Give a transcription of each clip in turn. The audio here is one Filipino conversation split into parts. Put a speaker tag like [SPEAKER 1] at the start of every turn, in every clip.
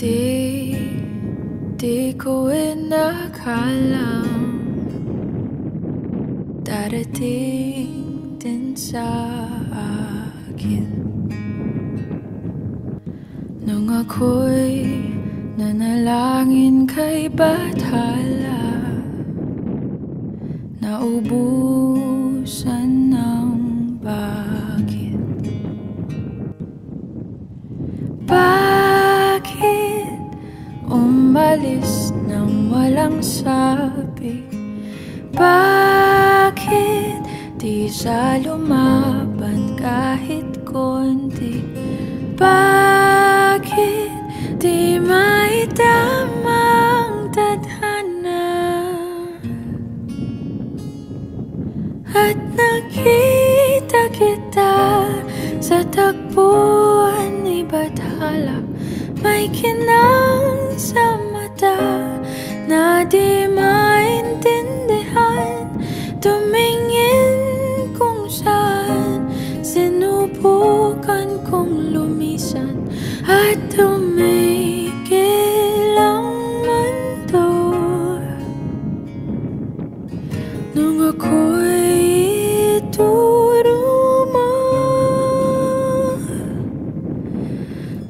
[SPEAKER 1] Di ko inakalang darating din sa akin nung ako'y nanalangin kay Bathala, naubusan ng bakit. Bakit umalis nang walang sabi? Bakit di siya lumaban kahit konti? Bakit di maitamang tadhana? At nakita kita sa tagpuan ni Bathala, may kinang sa mata na di maintindihan. Tumingin kung saan, sinubukan kong lumisan at tumigil ang mundo nung ako'y ituro mo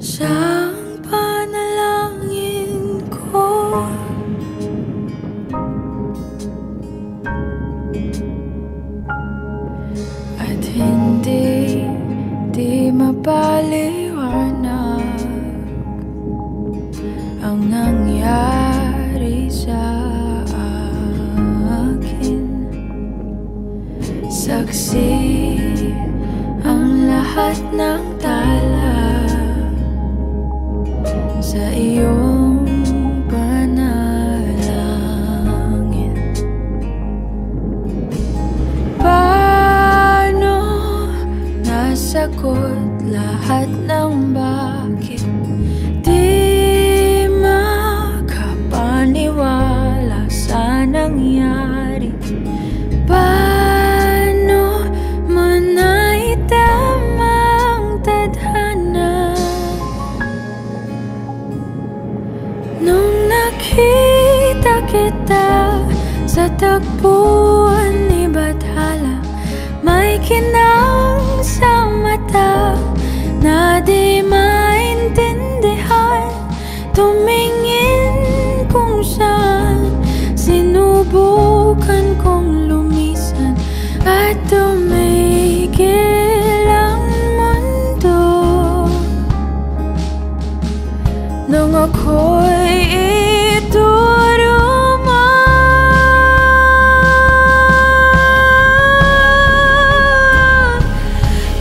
[SPEAKER 1] siyang panalangin ko. At hindi mapaliwanag ang nangyari sa akin. Saksi ang lahat ng tala sa iyong panalangin. Paano nasagot lahat ng bakit? Di makapaniwala sa nangyari. Paano mo naitamang tadhana nung nakita kita sa tagpuan ni Bathala? May kinang sa mata na di maintindihan. Tumingin kung saan, sinubukan kong lumisan at tumigil ang mundo nung ako'y ituro mo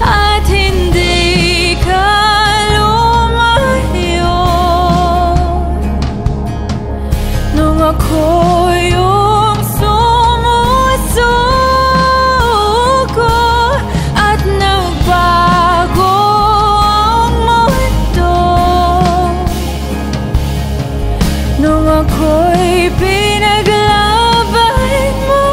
[SPEAKER 1] at hindi ka lumayo nung ako'y sumusuko at nagbago ang mundo nung ako'y pinaglaban mo.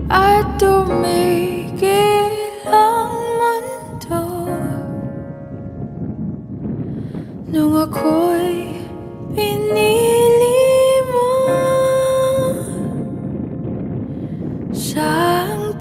[SPEAKER 1] At tumigil ang mundo nung ako'y pinili mo siyang